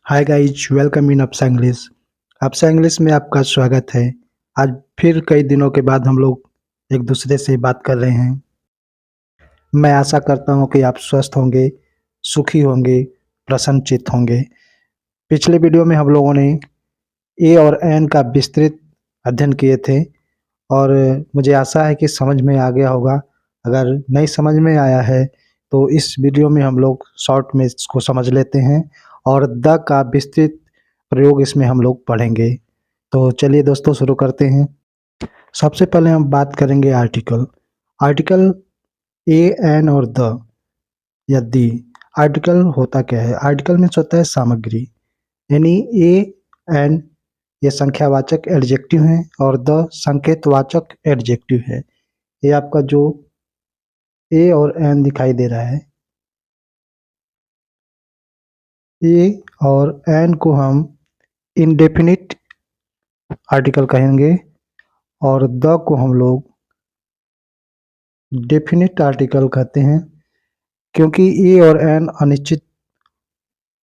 Hi guys, welcome in अपसा English. अपसा English में आपका स्वागत है। आज फिर कई दिनों के बाद हम लोग एक दूसरे से बात कर रहे हैं। मैं आशा करता हूँ कि आप स्वस्थ होंगे, सुखी होंगे, प्रसन्नचित्त होंगे। पिछले वीडियो में हम लोगों ने ए और एन का विस्तृत अध्ययन किए थे और मुझे आशा है कि समझ में आ गया होगा। अगर नहीं समझ में आया है तो इस वीडियो में हम लोग शॉर्ट में इसको समझ लेते हैं और द का विस्तृत प्रयोग इसमें हम लोग पढ़ेंगे। तो चलिए दोस्तों शुरू करते हैं। सबसे पहले हम बात करेंगे आर्टिकल। आर्टिकल ए एन और द या दी। आर्टिकल होता क्या है? आर्टिकल में होता है सामग्री, यानी ए एन ये संख्यावाचक एडजेक्टिव हैं और द संकेतवाचक एडजेक्टिव है। ये आपका जो ए और एन दिखाई दे रहा है, ए और एन को हम इंडेफिनिट आर्टिकल कहेंगे और द को हम लोग डेफिनिट आर्टिकल कहते हैं, क्योंकि ए और एन अनिश्चित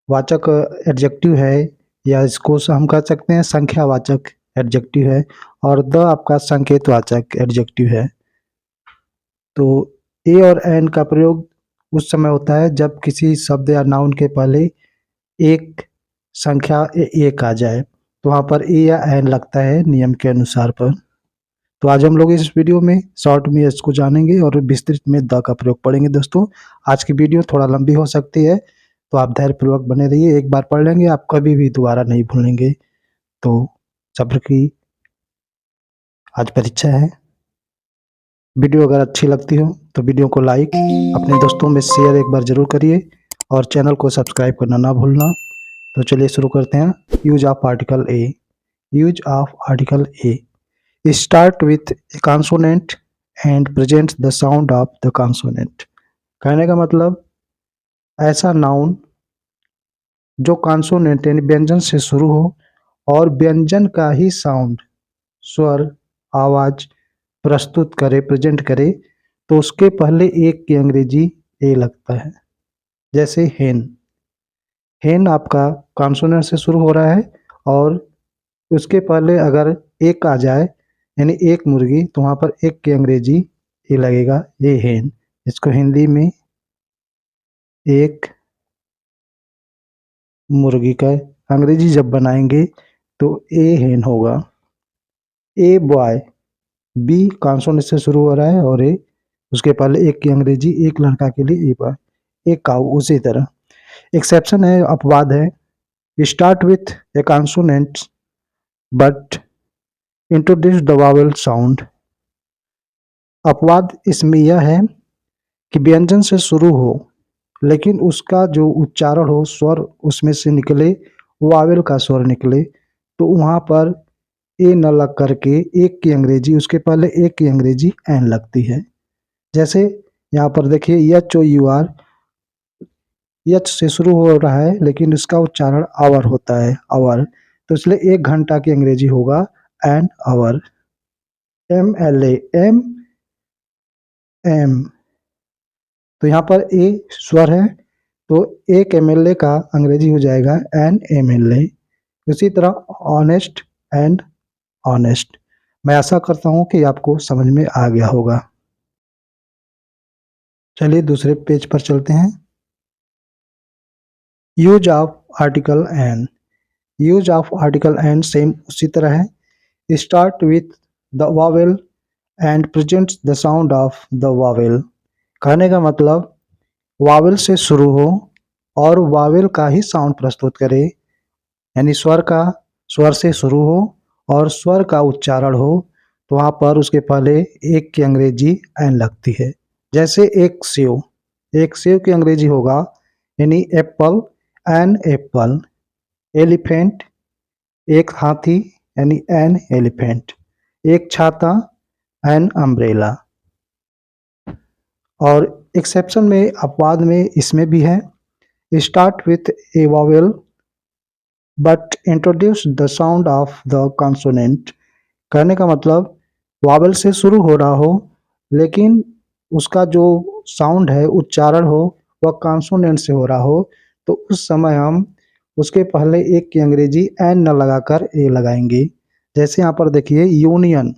वाचक एडजेक्टिव है या इसको हम कह सकते हैं संख्यावाचक एडजेक्टिव है और द आपका संकेतवाचक एडजेक्टिव है। तो ए और एन का प्रयोग उस समय होता है जब किसी शब्द या नाउन के पहले एक संख्या एक आ जाए, तो वहाँ पर ए या एन लगता है नियम के अनुसार पर। तो आज हम लोग इस वीडियो में शॉर्ट में इसको जानेंगे और विस्तृत में द का प्रयोग पढ़ेंगे। दोस्तों आज की वीडियो थोड़ा लंबी हो सकती है, तो आप धैर्यपूर्वक बने रहिए। एक बार पढ़ लेंगे आप कभी भी दोबारा नहीं भूलेंगे। तो सब्र की आज परीक्षा है। वीडियो अगर अच्छी लगती हो तो वीडियो को लाइक, अपने दोस्तों में शेयर एक बार जरूर करिए और चैनल को सब्सक्राइब करना ना भूलना। तो चलिए शुरू करते हैं। Use of article a. Use of article a start with A consonant and presents the sound of the consonant. कहने का मतलब ऐसा नाउन जो कॉन्सोनेंट यानी व्यंजन से शुरू हो और व्यंजन का ही साउंड, स्वर, आवाज प्रस्तुत करे, प्रेजेंट करे, तो उसके पहले एक की अंग्रेजी ए लगता है। जैसे हेन। हेन आपका कॉन्सोनेंट से शुरू हो रहा है और उसके पहले अगर एक आ जाए यानी एक मुर्गी, तो वहाँ पर एक की अंग्रेजी ए लगेगा, ए हेन। इसको हिंदी में एक मुर्गी का अंग्रेजी जब बनाएंगे तो ए हेन होगा। ए बॉय, बी कॉन्सोनेंट से शुरू हो रहा है और ए उसके पहले एक की अंग्रेजी, एक लड़का के लिए ए बॉय, एक काऊ। उसी तरह एक्सेप्शन है, अपवाद है। Start with A consonant but introduce the Wavell sound. अपवाद इसमें यह है कि व्यंजन से शुरू हो लेकिन उसका जो उच्चारण हो, स्वर उसमें से निकले, वावेल का स्वर निकले, तो वहाँ पर ए न लग करके एक की अंग्रेजी, उसके पहले एक की अंग्रेजी एन लगती है। जैसे यहाँ पर देखिए H O U R, H से शुरू हो रहा है लेकिन इसका उच्चारण आवर होता है, आवर, तो इसलिए एक घंटा की अंग्रेजी होगा an hour. M L A, M M, तो यहाँ पर ए स्वर है तो एक एम एल ए का अंग्रेजी हो जाएगा एन एम एल ए। उसी तरह ऑनेस्ट एंड ऑनेस्ट। मैं आशा करता हूँ कि आपको समझ में आ गया होगा। चलिए दूसरे पेज पर चलते हैं। Use of article an. Use of article an same उसी तरह है। Start with the Wavell and presents the sound of the Wavell. कहने का मतलब वावेल से शुरू हो और वावेल का ही साउंड प्रस्तुत करे, यानी स्वर से शुरू हो और स्वर का उच्चारण हो, तो वहाँ पर उसके पहले एक की अंग्रेजी एन लगती है। जैसे एक सेव, एक सेव की अंग्रेजी होगा यानी एप्पल, एन एप्पल। एलिफेंट, एक हाथी यानी एन एलिफेंट। एक छाता, एन अम्ब्रेला। और एक्सेप्शन में, अपवाद में इसमें भी है। Start with A Wavell but introduce the sound of the consonant. कहने का मतलब वावेल से शुरू हो रहा हो लेकिन उसका जो साउंड है, उच्चारण हो, वह कॉन्सोनेंट से हो रहा हो, तो उस समय हम उसके पहले एक की अंग्रेजी एन न लगाकर ए लगाएंगे। जैसे यहाँ पर देखिए यूनियन,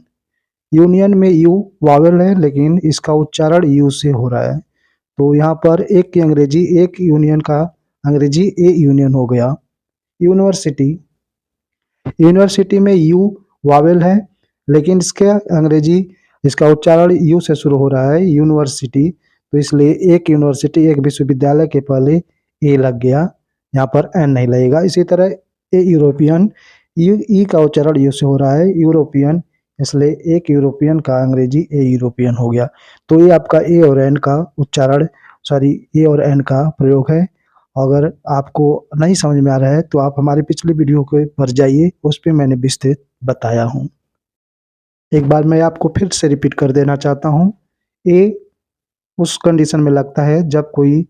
यूनियन में यू वावेल है लेकिन इसका उच्चारण यू से हो रहा है, तो यहाँ पर एक की अंग्रेजी, एक यूनियन का अंग्रेजी ए यूनियन हो गया। यूनिवर्सिटी, यूनिवर्सिटी में यू वावेल है लेकिन इसके अंग्रेजी, इसका उच्चारण यू से शुरू हो रहा है यूनिवर्सिटी, तो इसलिए एक यूनिवर्सिटी, एक विश्वविद्यालय के पहले ए लग गया, यहाँ पर एन नहीं लगेगा। इसी तरह ए यूरोपियन, यू ई का उच्चारण यू से हो रहा है यूरोपियन, इसलिए एक यूरोपियन का अंग्रेजी ए यूरोपियन हो गया। तो ये आपका ए और एन का उच्चारण, सॉरी ए और एन का प्रयोग है। अगर आपको नहीं समझ में आ रहा है तो आप हमारी पिछली वीडियो के पर जाइए, उस पे मैंने विस्तृत बताया हूँ। एक बार मैं आपको फिर से रिपीट कर देना चाहता हूँ। ए उस कंडीशन में लगता है जब कोई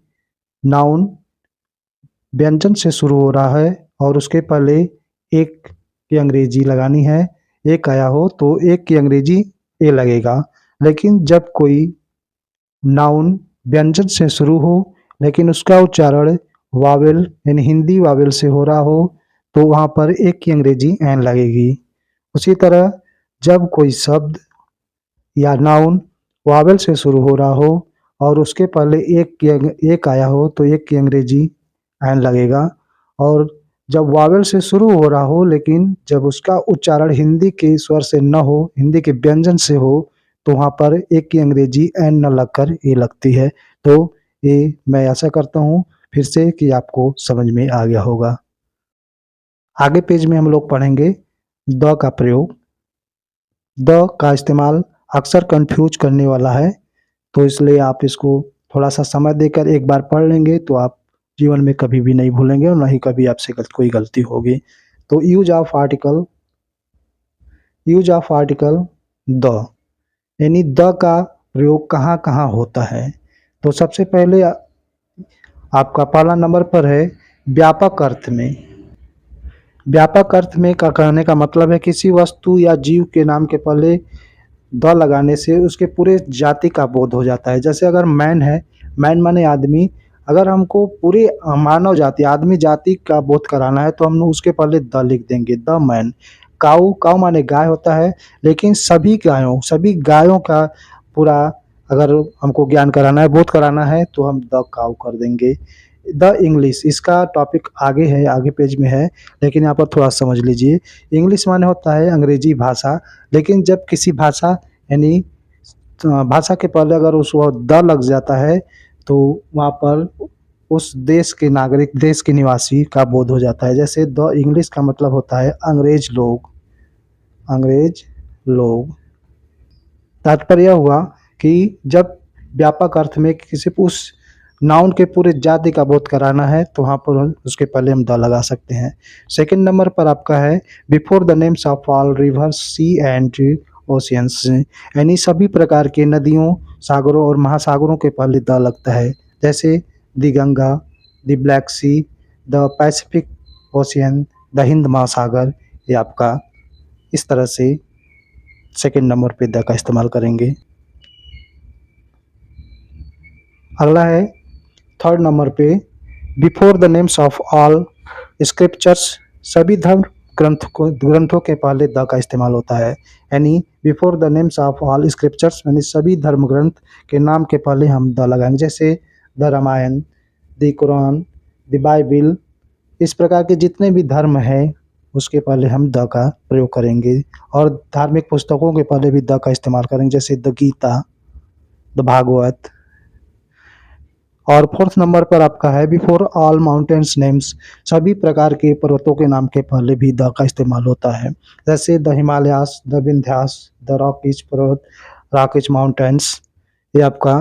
नाउन व्यंजन से शुरू हो रहा है और उसके पहले एक की अंग्रेजी लगानी है, एक आया हो तो एक की अंग्रेजी ए लगेगा। लेकिन जब कोई नाउन व्यंजन से शुरू हो लेकिन उसका उच्चारण वावेल यानी हिंदी वावेल से हो रहा हो तो वहाँ पर एक की अंग्रेजी एन लगेगी। उसी तरह जब कोई शब्द या नाउन वावेल से शुरू हो रहा हो और उसके पहले एक आया हो तो एक की अंग्रेजी एन लगेगा। और जब वावेल से शुरू हो रहा हो लेकिन जब उसका उच्चारण हिंदी के स्वर से न हो, हिंदी के व्यंजन से हो, तो वहाँ पर एक की अंग्रेजी एन न लगकर ए लगती है। तो ये मैं आशा करता हूँ फिर से कि आपको समझ में आ गया होगा। आगे पेज में हम लोग पढ़ेंगे द का प्रयोग। द का इस्तेमाल अक्सर कंफ्यूज करने वाला है, तो इसलिए आप इसको थोड़ा सा समय देकर एक बार पढ़ लेंगे तो आप जीवन में कभी भी नहीं भूलेंगे और ना ही कभी आपसे कोई गलती होगी। तो use of article, use of article the, यानी द का प्रयोग कहाँ कहाँ होता है। तो सबसे पहले आपका पहला नंबर पर है व्यापक अर्थ में। व्यापक अर्थ में का कहने का मतलब है किसी वस्तु या जीव के नाम के पहले द लगाने से उसके पूरे जाति का बोध हो जाता है। जैसे अगर मैन है, मैन माने आदमी, अगर हमको पूरे मानव जाति, आदमी जाति का बोध कराना है तो हम उसके पहले द लिख देंगे, द मैन। काऊ, काऊ माने गाय होता है, लेकिन सभी गायों, सभी गायों का पूरा अगर हमको ज्ञान कराना है, बोध कराना है तो हम द काऊ कर देंगे। द इंग्लिश, इसका टॉपिक आगे है, आगे पेज में है, लेकिन यहाँ पर थोड़ा समझ लीजिए। इंग्लिश माने होता है अंग्रेजी भाषा, लेकिन जब किसी भाषा यानी भाषा के पहले अगर उस द लग जाता है तो वहाँ पर उस देश के नागरिक, देश के निवासी का बोध हो जाता है। जैसे द इंग्लिश का मतलब होता है अंग्रेज लोग, अंग्रेज लोग। तात्पर्य हुआ कि जब व्यापक अर्थ में किसी उस नाउन के पूरे जाति का बोध कराना है तो वहाँ पर उसके पहले हम द लगा सकते हैं। सेकंड नंबर पर आपका है before the names of all rivers sea and oceans, यानी सभी प्रकार के नदियों, सागरों और महासागरों के पहले द लगता है। जैसे the Ganga, the Black Sea, the Pacific Ocean, the हिंद महासागर, ये आपका इस तरह से सेकंड नंबर पे द का इस्तेमाल करेंगे। अगला है थर्ड नंबर पे before the names of all scriptures, सभी धर्म ग्रंथों के पहले द का इस्तेमाल होता है। यानी before the names of all scriptures यानी सभी धर्म ग्रंथ के नाम के पहले हम द लगाएंगे। जैसे the Ramayana, the Quran, the Bible, इस प्रकार के जितने भी धर्म हैं उसके पहले हम द का प्रयोग करेंगे। और धार्मिक पुस्तकों के पहले भी द का इस्तेमाल करेंगे, जैसे द गीता, द भागवत। और फोर्थ नंबर पर आपका है बिफोर ऑल माउंटेन्स नेम्स, सभी प्रकार के पर्वतों के नाम के पहले भी द का इस्तेमाल होता है। जैसे the Himalayas, the Vindhyas, the Rockies पर्वत, रॉकीज माउंटेन्स, ये आपका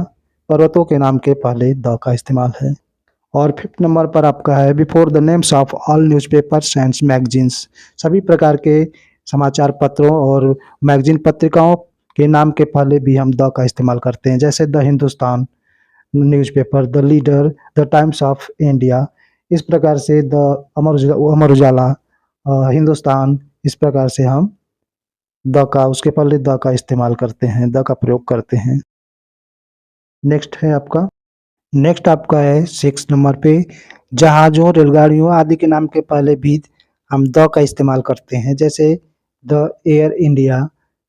पर्वतों के नाम के पहले द का इस्तेमाल है। और फिफ्थ नंबर पर आपका है before the names of all newspapers and magazines, सभी प्रकार के समाचार पत्रों और मैगजीन पत्रिकाओं के नाम के पहले भी हम द का इस्तेमाल करते हैं। जैसे the Hindustan newspaper, the leader, the times of India, इस प्रकार से द अमर उजाला, हिंदुस्तान, इस प्रकार से हम द का, उसके पहले द का इस्तेमाल करते हैं, द का प्रयोग करते हैं। नेक्स्ट है आपका नेक्स्ट आपका है 6 नंबर पे, जहाज़ों, रेलगाड़ियों आदि के नाम के पहले भी हम द का इस्तेमाल करते हैं, जैसे the air India,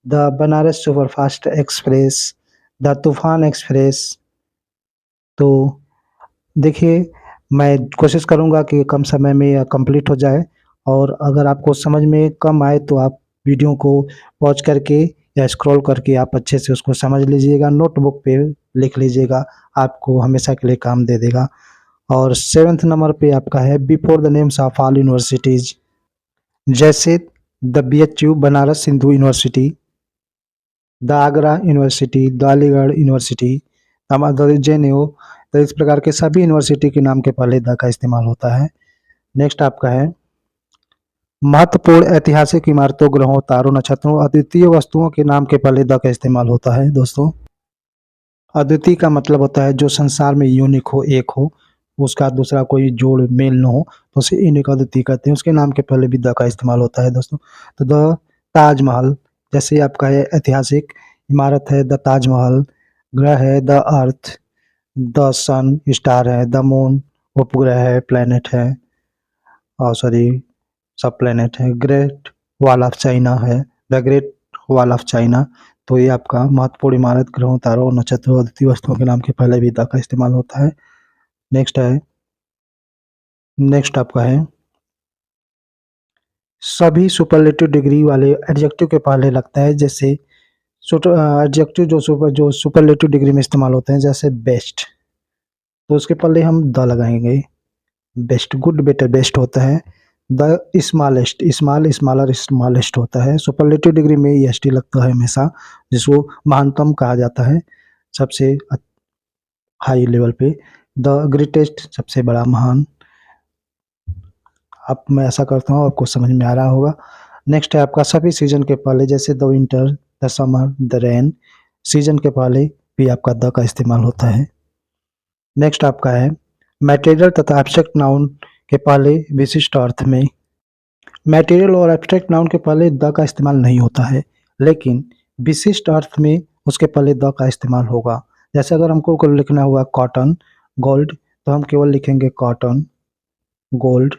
the Banaras superfast express, the तूफान एक्सप्रेस। तो देखिए, मैं कोशिश करूँगा कि कम समय में यह कंप्लीट हो जाए, और अगर आपको समझ में कम आए तो आप वीडियो को पॉज़ करके या स्क्रॉल करके आप अच्छे से उसको समझ लीजिएगा, नोटबुक पे लिख लीजिएगा, आपको हमेशा के लिए काम दे देगा। और 7th नंबर पे आपका है before the names of all universities, जैसे the BHU Banaras Hindu university, the Agra university, the Aligarh university, the JNU. तो इस प्रकार के सभी यूनिवर्सिटी के नाम के पहले द का इस्तेमाल होता है। नेक्स्ट आपका है महत्वपूर्ण ऐतिहासिक इमारतों, ग्रहों, तारों, नक्षत्रों, अद्वितीय वस्तुओं के नाम के पहले द का इस्तेमाल होता है दोस्तों। अद्वितीय का मतलब होता है जो संसार में यूनिक हो, एक हो, उसका दूसरा कोई जोड़ मेल न हो, तो उसे यूनिक अद्वितीय कहते हैं। उसके नाम के पहले भी द का इस्तेमाल होता है दोस्तों। तो द ताजमहल, जैसे आपका है ऐतिहासिक इमारत है द ताजमहल, ग्रह है the earth, the sun star है, द मून उपग्रह है, प्लेनेट है, और सॉरी सब प्लेनेट है, ग्रेट वॉल ऑफ चाइना है, the Great Wall of China. तो ये आपका महत्वपूर्ण इमारत, ग्रहों, तारों, नक्षत्रों, अद्वितीय वस्तुओं के नाम के पहले भी द का इस्तेमाल होता है। नेक्स्ट आपका है सभी सुपरलेटिव डिग्री वाले एडजेक्टिव के पहले लगता है, जैसे एडजेक्टिव जो सुपरलेटिव डिग्री में इस्तेमाल होते हैं, जैसे बेस्ट, तो उसके पहले हम द लगाएंगे। बेस्ट, गुड, बेटर, बेस्ट होता है। The smallest, small, smaller, smallest होता है। सुपरलेटिव डिग्री में एसटी लगता है हमेशा, जिसको महानतम कहा जाता है, सबसे हाई लेवल पे। द ग्रेटेस्ट, सबसे बड़ा, महान। अब मैं ऐसा करता हूँ, आपको समझ में आ रहा होगा। नेक्स्ट है आपका सभी सीजन के पहले, जैसे the winter, the summer, the rain, season के पहले भी आपका द का इस्तेमाल होता है। नेक्स्ट आपका है मटेरियल तथा एब्स्ट्रैक्ट नाउन के पहले विशिष्ट अर्थ में। मटेरियल और एब्स्ट्रैक्ट नाउन के पहले द का इस्तेमाल नहीं होता है, लेकिन विशिष्ट अर्थ में उसके पहले द का इस्तेमाल होगा। जैसे अगर हमको को लिखना हुआ कॉटन, गोल्ड, तो हम केवल लिखेंगे कॉटन, गोल्ड।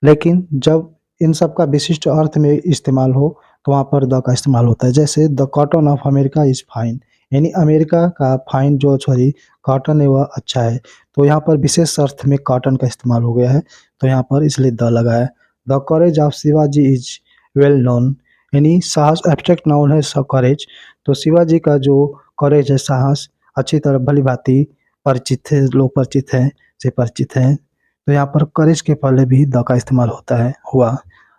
लेकिन जब इन सब का विशिष्ट अर्थ में इस्तेमाल हो, तो वहाँ पर द का इस्तेमाल होता है। जैसे the cotton of America is fine, यानी अमेरिका का फाइन जो सॉरी कॉटन है वह अच्छा है। तो यहाँ पर विशेष अर्थ में कॉटन का इस्तेमाल हो गया है, तो यहाँ पर इसलिए द लगा है। The courage of Shivaji is well known, यानी साहस एब्स्ट्रैक्ट नाउन है करेज, तो शिवाजी का जो करेज है, साहस, अच्छी तरह भली भांति परिचित है, लोग परिचित हैं, से परिचित हैं। तो यहाँ पर करेज के पहले भी द का इस्तेमाल होता है, हुआ।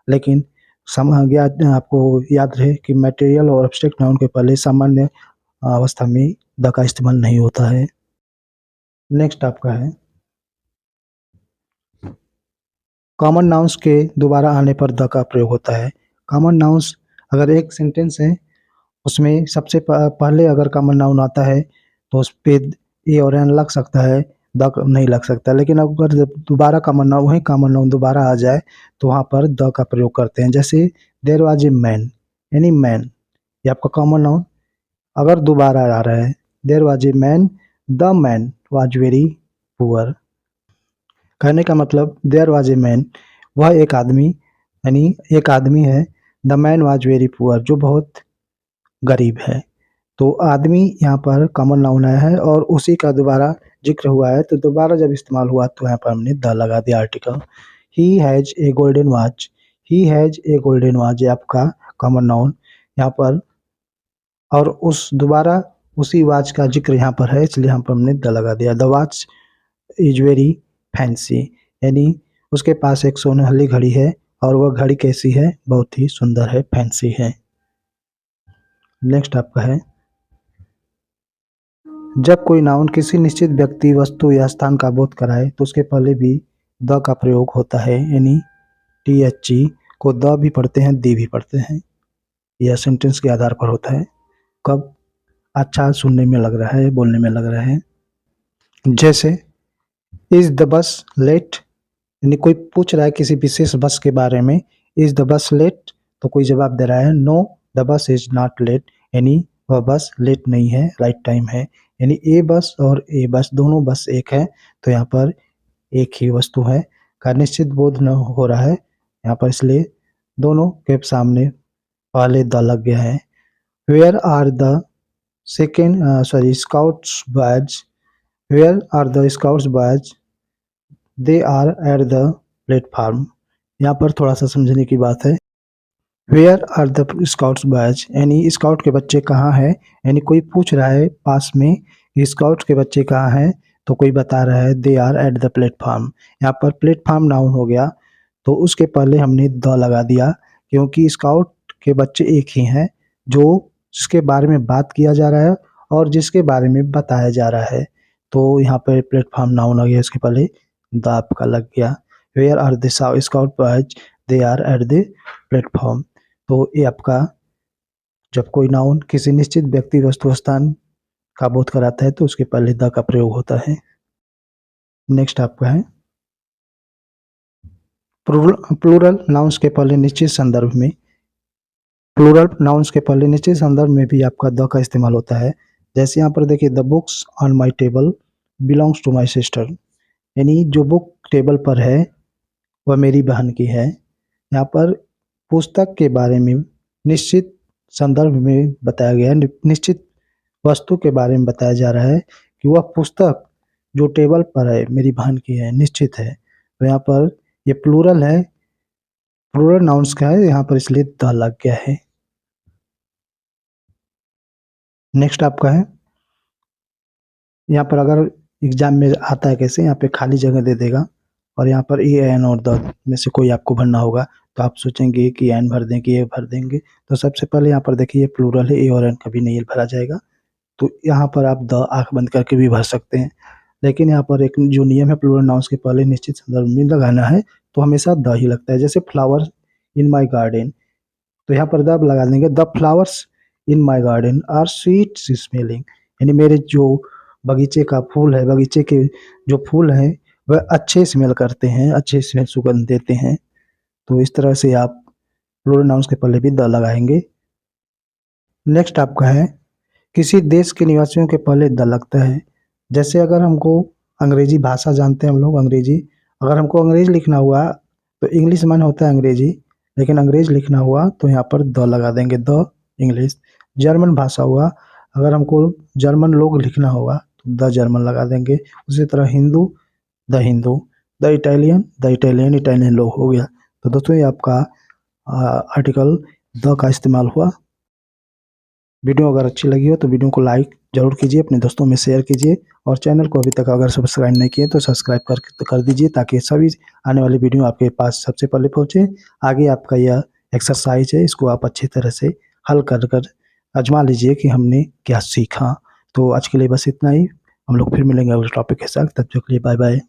लेकिन आपको याद रहे कि मटेरियल और एब्स्ट्रैक्ट नाउन के पहले सामान्य अवस्था में द का इस्तेमाल नहीं होता है। नेक्स्ट आपका है कॉमन नाउन्स के दोबारा आने पर द का प्रयोग होता है। कॉमन नाउन्स, अगर एक सेंटेंस है उसमें सबसे पहले अगर कॉमन नाउन आता है तो उस पे ए और एन लग सकता है, द नहीं लग सकता। लेकिन अगर जब दोबारा कॉमन नाउन, वही कॉमन नाउन दोबारा आ जाए तो वहाँ पर द का प्रयोग करते हैं। जैसे देयर वाज ए मैन, यानी मैन, ये आपका कॉमन नाउन अगर दोबारा आ रहा है, there was a man, the man was very poor. कहने का मतलब देयर वाज ए मैन, वह एक आदमी, यानी एक आदमी है, the man was very poor, जो बहुत गरीब है। तो आदमी यहाँ पर कॉमन नाउन आया है और उसी का दोबारा जिक्र हुआ है, तो दोबारा जब इस्तेमाल हुआ तो यहाँ पर हमने द लगा दिया article. He has a golden watch, he has a golden watch, ये आपका कॉमन नाउन यहाँ पर, और उस दोबारा उसी वॉच का जिक्र यहाँ पर है, इसलिए यहाँ पर हमने द लगा दिया। The watch is very fancy, यानी उसके पास एक सोनहली घड़ी है और वह घड़ी कैसी है, बहुत ही सुंदर है, फैंसी है। नेक्स्ट आपका है जब कोई नाउन किसी निश्चित व्यक्ति, वस्तु या स्थान का बोध कराए तो उसके पहले भी द का प्रयोग होता है, यानी टी को द भी पढ़ते हैं, दी भी पढ़ते हैं। यह सेंटेंस के आधार पर होता है, कब अच्छा सुनने में लग रहा है, बोलने में लग रहा है। जैसे इज द बस लेट, यानी कोई पूछ रहा है किसी विशेष बस के बारे में, इज द बस लेट, तो कोई जवाब दे रहा है know the bus is not let, यानी वह बस लेट नहीं है, राइट टाइम है, यानी ए बस और ए बस दोनों बस एक है, तो यहाँ पर एक ही वस्तु है का निश्चित बोध न हो रहा है यहाँ पर, इसलिए दोनों के सामने पहले द लग गया है। Where are the scouts badge, where are the scouts badge, they are at the platform. यहाँ पर थोड़ा सा समझने की बात है। Where are the scouts batch, यानी स्काउट के बच्चे कहाँ हैं, यानी कोई पूछ रहा है पास में कि स्काउट के बच्चे कहाँ हैं, तो कोई बता रहा है they are at the platform. यहाँ पर प्लेटफार्म नाउन हो गया, तो उसके पहले हमने द लगा दिया, क्योंकि स्काउट के बच्चे एक ही हैं जो जिसके बारे में बात किया जा रहा है और जिसके बारे में बताया जा रहा है, तो यहाँ पर प्लेटफार्म नाउन हो गया, इसके पहले द आपका लग गया। Where are the scout batch, they are at the platform. तो ये आपका जब कोई नाउन किसी निश्चित व्यक्ति वस्तु स्थान का बोध कराता है तो उसके पहले द का प्रयोग होता है। नेक्स्ट आपका है प्लूरल नाउन्स के पहले निश्चित संदर्भ में, प्लूरल नाउन्स के पहले निश्चित संदर्भ में भी आपका द का इस्तेमाल होता है। जैसे यहाँ पर देखिए, the books on my table belongs to my sister, यानी जो बुक टेबल पर है वह मेरी बहन की है। यहाँ पर पुस्तक के बारे में निश्चित संदर्भ में बताया गया है, निश्चित वस्तु के बारे में बताया जा रहा है कि वह पुस्तक जो टेबल पर है मेरी बहन की है, निश्चित है। तो यहाँ पर ये प्लूरल है, प्लूरल नाउन्स का है यहाँ पर, इसलिए द लग गया है। नेक्स्ट आपका है, यहाँ पर अगर एग्जाम में आता है कैसे, यहाँ पे खाली जगह दे देगा और यहाँ पर ए एन और द में से कोई आपको भरना होगा, तो आप सोचेंगे कि एन भर दें कि ए भर देंगे। तो सबसे पहले यहाँ पर देखिए, ये प्लूरल है, ए और एन कभी नहीं भरा जाएगा, तो यहाँ पर आप द आंख बंद करके भी भर सकते हैं। लेकिन यहाँ पर एक जो नियम है, प्लूरल नाउन्स के पहले निश्चित संदर्भ में लगाना है, तो हमेशा द ही लगता है। जैसे फ्लावर इन माई गार्डन, तो यहाँ पर द लगा देंगे, the flowers in my garden are sweet smelling, यानी मेरे जो बगीचे का फूल है, बगीचे के जो फूल हैं वह अच्छे स्मेल करते हैं, अच्छे स्मेल सुगंध देते हैं। तो इस तरह से आप प्लूरल नाउन्स के पहले भी द लगाएंगे। नेक्स्ट आपका है, किसी देश के निवासियों के पहले द लगता है। जैसे अगर हमको अंग्रेजी भाषा जानते हैं हम लोग, अंग्रेजी, अगर हमको अंग्रेज लिखना हुआ तो इंग्लिश माने होता है अंग्रेजी, लेकिन अंग्रेज लिखना हुआ तो यहाँ पर द लगा देंगे, द इंग्लिश। जर्मन भाषा हुआ, अगर हमको जर्मन लोग लिखना होगा तो द जर्मन लगा देंगे। उसी तरह Hindu, the Hindu, the Italian, the Italian, Italian लोग हो गया। तो दोस्तों ये आपका आर्टिकल द का इस्तेमाल हुआ। वीडियो अगर अच्छी लगी हो तो वीडियो को लाइक जरूर कीजिए, अपने दोस्तों में शेयर कीजिए और चैनल को अभी तक अगर सब्सक्राइब नहीं किए तो सब्सक्राइब कर दीजिए, ताकि सभी आने वाली वीडियो आपके पास सबसे पहले पहुंचे। आगे आपका यह एक्सरसाइज है, इसको आप अच्छी तरह से हल कर कर आजमा लीजिए कि हमने क्या सीखा। तो आज के लिए बस इतना ही, हम लोग फिर मिलेंगे अगले टॉपिक के साथ, तब तक के लिए बाय बाय।